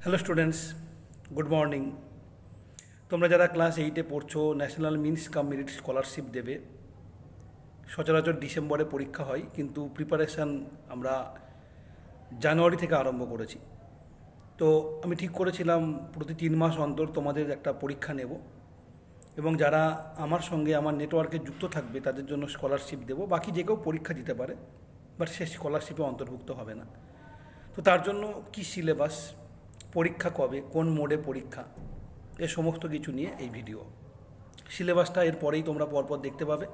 Hello students, good morning. তোমরা যারা class 8-এ পড়ছো, ন্যাশনাল মিনস কাম মেরিট স্কলারশিপ দেবে। সচরাচর ডিসেম্বরে পরীক্ষা হয়, কিন্তু প্রিপারেশান আমরা জানুয়ারি থেকে আরম্ভ করেছি। তো আমি ঠিক করেছিলাম প্রতি 3 মাস অন্তর তোমাদের একটা পরীক্ষা নেব, এবং যারা আমার সঙ্গে আমার নেটওয়ার্কে যুক্ত থাকবে তাদের জন্য স্কলারশিপ দেব। বাকি যে কেউ পরীক্ষা দিতে পারে, বাট সে স্কলারশিপে অন্তর্ভুক্ত হবে না। তো তার জন্য কি সিলেবাস, পরীক্ষা কবে, কোন মোডে পরীক্ষা, এ সমস্ত কিছু নিয়ে এই ভিডিও। সিলেবাসটা এর পরেই তোমরা পরপর দেখতে পাবে।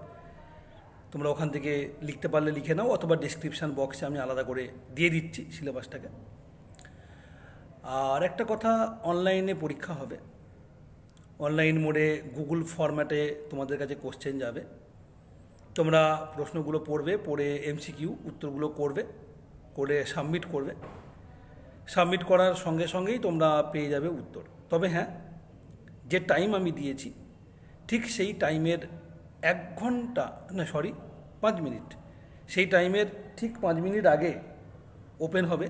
তোমরা ওখান থেকে লিখতে পারলে লিখে নাও, অথবা ডেসক্রিপশান বক্সে আমি আলাদা করে দিয়ে দিচ্ছি সিলেবাসটাকে। আর একটা কথা, অনলাইনে পরীক্ষা হবে। অনলাইন মোডে গুগল ফরম্যাটে তোমাদের কাছে কোশ্চেন যাবে। তোমরা প্রশ্নগুলো পড়বে, পড়ে এমসিকিউ উত্তরগুলো করে সাবমিট করবে। সাবমিট করার সঙ্গে সঙ্গেই তোমরা পেয়ে যাবে উত্তর। তবে হ্যাঁ, যে টাইম আমি দিয়েছি ঠিক সেই টাইমের 5 মিনিট, সেই টাইমের ঠিক 5 মিনিট আগে ওপেন হবে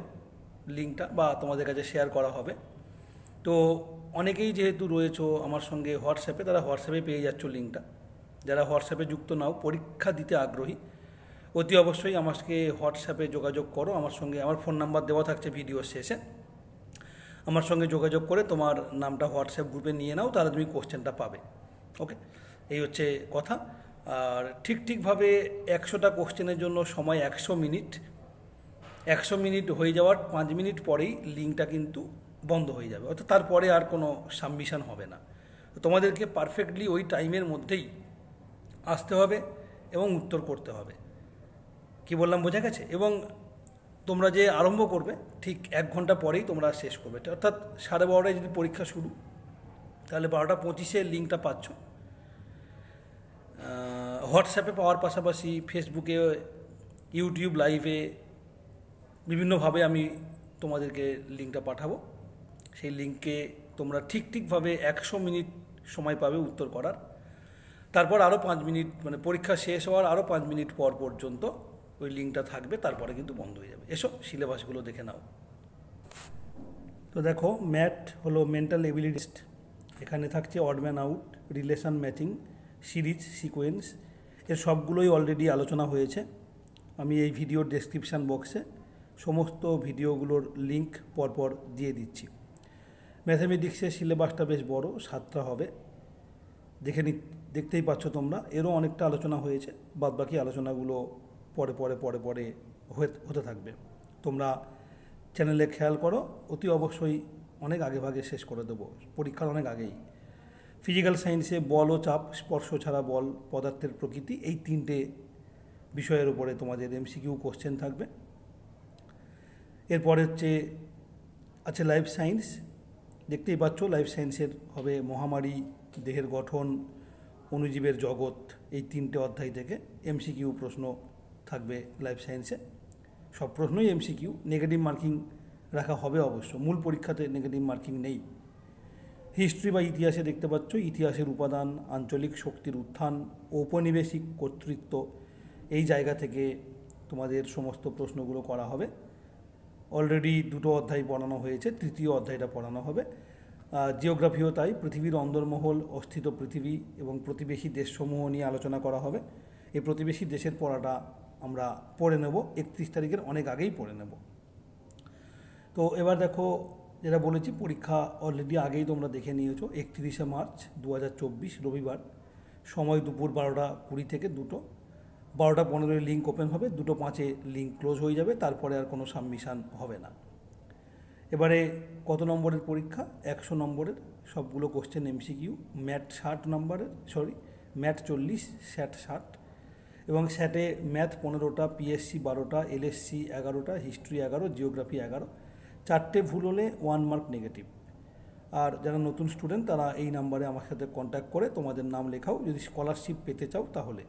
লিঙ্কটা, বা তোমাদের কাছে শেয়ার করা হবে। তো অনেকেই যেহেতু রয়েছো আমার সঙ্গে হোয়াটসঅ্যাপে, তারা হোয়াটসঅ্যাপে পেয়ে যাচ্ছ লিঙ্কটা। যারা হোয়াটসঅ্যাপে যুক্ত নাও, পরীক্ষা দিতে আগ্রহী, অতি অবশ্যই আমাকে হোয়াটসঅ্যাপে যোগাযোগ করো। আমার সঙ্গে আমার ফোন নাম্বার দেওয়া থাকছে ভিডিওর শেষে। আমার সঙ্গে যোগাযোগ করে তোমার নামটা হোয়াটসঅ্যাপ গ্রুপে নিয়ে নাও, তাহলে তুমি কোশ্চেনটা পাবে। ওকে, এই হচ্ছে কথা। আর ঠিকভাবে 100টা কোশ্চেনের জন্য সময় 100 মিনিট। 100 মিনিট হয়ে যাওয়ার 5 মিনিট পরেই লিঙ্কটা কিন্তু বন্ধ হয়ে যাবে, অর্থাৎ তারপরে আর কোনো সাবমিশন হবে না। তোমাদেরকে পারফেক্টলি ওই টাইমের মধ্যেই আসতে হবে এবং উত্তর করতে হবে। কি বললাম বোঝা গেছে? এবং তোমরা যে আরম্ভ করবে ঠিক 1 ঘন্টা পরেই তোমরা শেষ করবে, অর্থাৎ 12:30টায় যদি পরীক্ষা শুরু, তাহলে 12:25-এ লিঙ্কটা পাচ্ছ। হোয়াটসঅ্যাপে পাওয়ার পাশাপাশি ফেসবুকে, ইউটিউব লাইভে বিভিন্নভাবে আমি তোমাদেরকে লিঙ্কটা পাঠাবো। সেই লিঙ্কে তোমরা ঠিকভাবে 100 মিনিট সময় পাবে উত্তর করার। তারপর আরও 5 মিনিট, মানে পরীক্ষা শেষ হওয়ার আরও 5 মিনিট পর পর্যন্ত ওই লিঙ্কটা থাকবে, তারপরে কিন্তু বন্ধ হয়ে যাবে। এসব সিলেবাসগুলো দেখে নাও। তো দেখো, ম্যাথ হলো মেন্টাল এবিলিটি। এখানে থাকছে odd man out, relation matching, series, sequence, এর সবগুলোই অলরেডি আলোচনা হয়েছে। আমি এই ভিডিওর ডেসক্রিপশান বক্সে সমস্ত ভিডিওগুলোর লিঙ্ক পরপর দিয়ে দিচ্ছি। ম্যাথামেটিক্সের সিলেবাসটা বেশ বড়, 7টা হবে। দেখতেই পাচ্ছ তোমরা, এরও অনেকটা আলোচনা হয়েছে। বাদবাকি আলোচনাগুলো পরে হতে থাকবে। তোমরা চ্যানেলে খেয়াল করো, অতি অবশ্যই অনেক আগে ভাগে শেষ করে দেবো, পরীক্ষার অনেক আগেই। ফিজিক্যাল সায়েন্সে বল ও চাপ, স্পর্শ ছাড়া বল, পদার্থের প্রকৃতি, এই 3টে বিষয়ের উপরে তোমাদের এমসিকিউ কোশ্চেন থাকবে। এরপরে আছে লাইফ সায়েন্স। দেখতেই পাচ্ছ, লাইফ সায়েন্সের হবে মহামারী, দেহের গঠন, অণুজীবের জগৎ, এই 3টে অধ্যায় থেকে এমসিকিউ প্রশ্ন থাকবে লাইফ সায়েন্সে। সব প্রশ্নই এমসিকিউ, নেগেটিভ মার্কিং রাখা হবে অবশ্য, মূল পরীক্ষাতে নেগেটিভ মার্কিং নেই। হিস্ট্রি বা ইতিহাসে দেখতে পাচ্ছ ইতিহাসের উপাদান, আঞ্চলিক শক্তির উত্থান, ঔপনিবেশিক কর্তৃত্ব, এই জায়গা থেকে তোমাদের সমস্ত প্রশ্নগুলো করা হবে। অলরেডি 2টো অধ্যায় পড়ানো হয়েছে, 3য় অধ্যায়টা পড়ানো হবে। জিওগ্রাফিও তাই, পৃথিবীর অন্দরমহল, অস্থিত পৃথিবী এবং প্রতিবেশী দেশসমূহ নিয়ে আলোচনা করা হবে। এই প্রতিবেশী দেশের পড়াটা আমরা পড়ে নেব 31 তারিখের অনেক আগেই পড়ে নেব। তো এবার দেখো, যেটা বলেছি, পরীক্ষা অলরেডি আগেই তোমরা দেখে নিয়েছো। 31শে মার্চ 2024 রবিবার, সময় দুপুর 12:20 থেকে 2টো। 12:15 লিঙ্ক ওপেন হবে, 2:05 লিঙ্ক ক্লোজ হয়ে যাবে, তারপরে আর কোনো সাবমিশান হবে না। এবারে কত নম্বরের পরীক্ষা? 100 নম্বরের সবগুলো কোশ্চেন এমসিকিউ। ম্যাথ 40, স্যাট 60, এবং স্যাটে ম্যাথ 15টা, পিএসসি 12টা, এলএসসি 11টা, হিস্ট্রি 11, জিওগ্রাফি 11। 4টে ভুল হলে 1 মার্ক নেগেটিভ। আর যারা নতুন স্টুডেন্ট, তারা এই নাম্বারে আমার সাথে কন্ট্যাক্ট করে তোমাদের নাম লেখাও, যদি স্কলারশিপ পেতে চাও তাহলে।